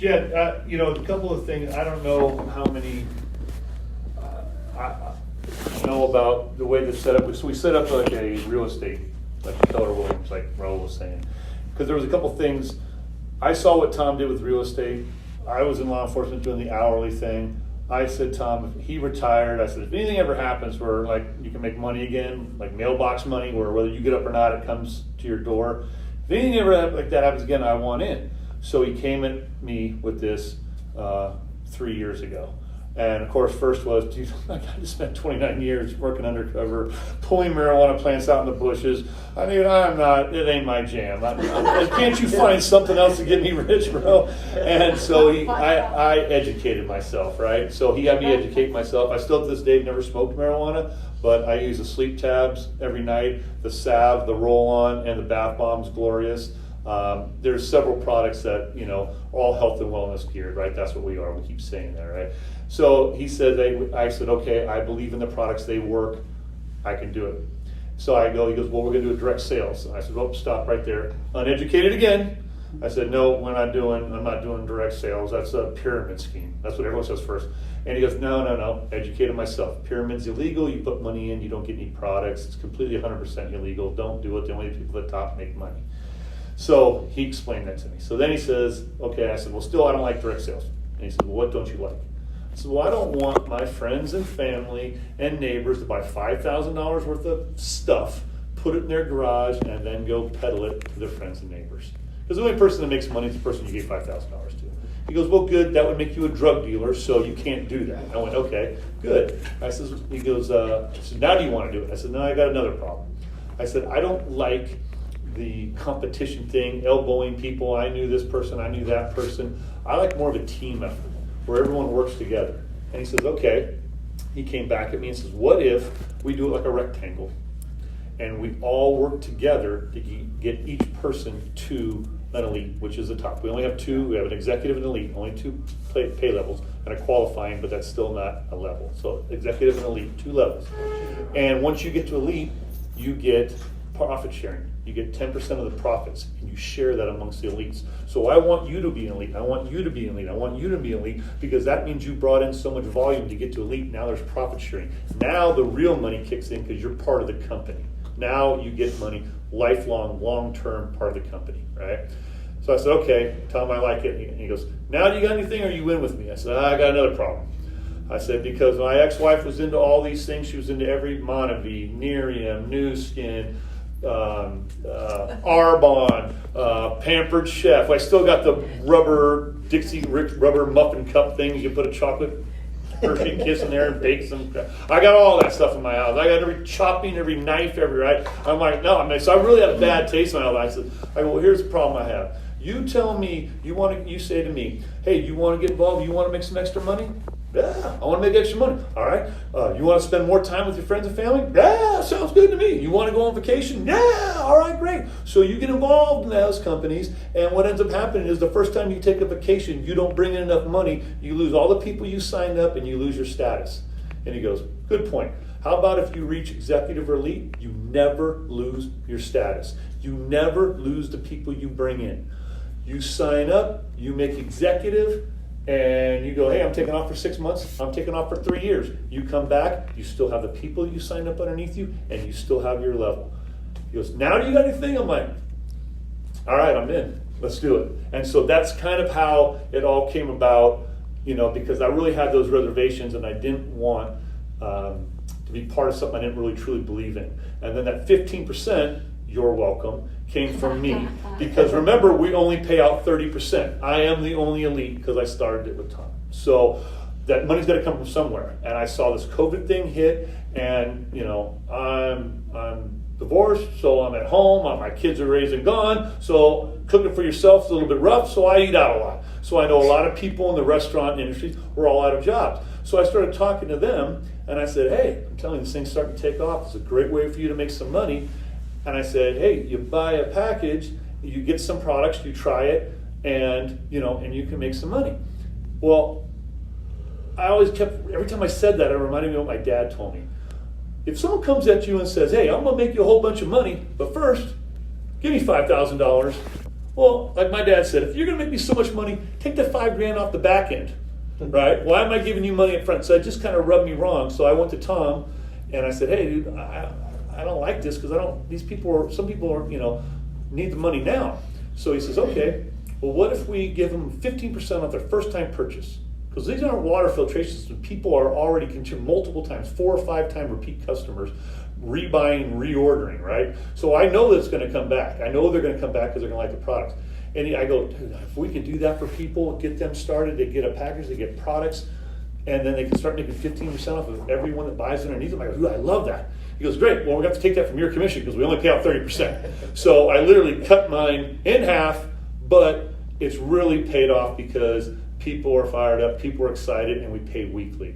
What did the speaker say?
Yeah, a couple of things. I don't know how many. I know about the way this set up. So we set up like a real estate, like Keller Williams, like Raul was saying, because there was a couple things. I saw what Tom did with real estate. I was in law enforcement doing the hourly thing. I said, Tom, if he retired, I said, if anything ever happens where like you can make money again, like mailbox money, where whether you get up or not, it comes to your door. If anything ever like that happens again, I want in. So he came at me with this 3 years ago. And of course, first was, dude, I just spent 29 years working undercover, pulling marijuana plants out in the bushes. I mean, it ain't my jam. Can't you find something else to get me rich, bro? And so I educated myself, right? So he had me educate myself. I still to this day never smoked marijuana, but I use the sleep tabs every night, the salve, the roll-on, and the bath bombs, glorious. There's several products that, all health and wellness geared, right? That's what we are. We keep saying that, right? So he said, I said, okay, I believe in the products. They work. I can do it. So he goes, well, we're going to do a direct sales. And I said, well, stop right there. Uneducated again. I said, no, I'm not doing direct sales. That's a pyramid scheme. That's what everyone says first. And he goes, no, educated myself. Pyramid's illegal. You put money in, you don't get any products. It's completely 100% illegal. Don't do it. The only people at the top make money. So he explained that to me. So then he says, okay, I said, well, still, I don't like direct sales. And he said, well, what don't you like? I said, well, I don't want my friends and family and neighbors to buy $5,000 worth of stuff, put it in their garage, and then go peddle it to their friends and neighbors. Because the only person that makes money is the person you gave $5,000 to. He goes, well, good, that would make you a drug dealer, so you can't do that. I went, okay, good. He goes, now do you want to do it? I said, no, I got another problem. I said, I don't like the competition thing, elbowing people. I knew this person, I knew that person. I like more of a team effort where everyone works together. And he says, okay. He came back at me and says, what if we do it like a rectangle and we all work together to get each person to an elite, which is the top. We only have two. We have an executive and elite, only two pay levels, and a qualifying, but that's still not a level. So executive and elite, 2 levels. And once you get to elite, you get profit sharing. You get 10% of the profits, and you share that amongst the elites. So I want you to be an elite. I want you to be an elite. I want you to be an elite, because that means you brought in so much volume to get to elite. Now there's profit sharing. Now the real money kicks in because you're part of the company. Now you get money, lifelong, long-term part of the company, right? So I said, okay, tell him I like it. And he goes, now do you got anything, or are you in with me? I said, I got another problem. I said, because my ex-wife was into all these things. She was into every Monavie, Nerium, New Skin, Arbonne, Pampered Chef. I still got the rubber Dixie rubber muffin cup thing. You can put a chocolate Hershey kiss in there and bake some. I got all that stuff in my house. I got every chopping, every knife, right. I'm like, no. So I really had a bad taste in my life. I go, well, here's the problem I have. You tell me you say to me, hey, you want to get involved? You want to make some extra money? Yeah, I want to make extra money. All right. You want to spend more time with your friends and family? Yeah, sounds good to me. You want to go on vacation? Yeah, all right, great. So you get involved in those companies, and what ends up happening is the first time you take a vacation, you don't bring in enough money, you lose all the people you signed up, and you lose your status. And he goes, good point. How about if you reach executive or elite, you never lose your status. You never lose the people you bring in. You sign up, you make executive, and you go, hey, I'm taking off for 6 months, I'm taking off for 3 years. You come back, you still have the people you signed up underneath you, and you still have your level. He goes, now do you got anything? I'm like, all right, I'm in. Let's do it. And so that's kind of how it all came about, because I really had those reservations, and I didn't want to be part of something I didn't really truly believe in. And then that 15%, you're welcome, came from me. Because remember, we only pay out 30%. I am the only elite because I started it with Tom. So that money's got to come from somewhere. And I saw this COVID thing hit, and I'm divorced, so I'm at home. My kids are raised and gone. So cooking for yourself is a little bit rough. So I eat out a lot. So I know a lot of people in the restaurant industry were all out of jobs. So I started talking to them, and I said, hey, I'm telling you, this thing's starting to take off. It's a great way for you to make some money. And I said, hey, you buy a package, you get some products, you try it, and you can make some money. Well, I always kept, every time I said that, it reminded me of what my dad told me. If someone comes at you and says, hey, I'm going to make you a whole bunch of money, but first, give me $5,000, Well, like my dad said, if you're going to make me so much money, take the $5,000 off the back end, right? Why am I giving you money up front? So it just kind of rubbed me wrong. So I went to Tom, and I said, hey, dude, I don't like this because some people are, need the money now. So he says, okay, well, what if we give them 15% off their first time purchase? Because these aren't water filtration systems. People are already consuming multiple times, 4 or 5 time repeat customers, rebuying, reordering, right? So I know that it's going to come back. I know they're going to come back because they're going to like the products. And I go, dude, if we could do that for people, get them started, they get a package, they get products, and then they can start making 15% off of everyone that buys underneath them. I go, dude, I love that. He goes, great. Well, we have to take that from your commission because we only pay out 30%. So I literally cut mine in half, but it's really paid off because people are fired up, people are excited, and we pay weekly.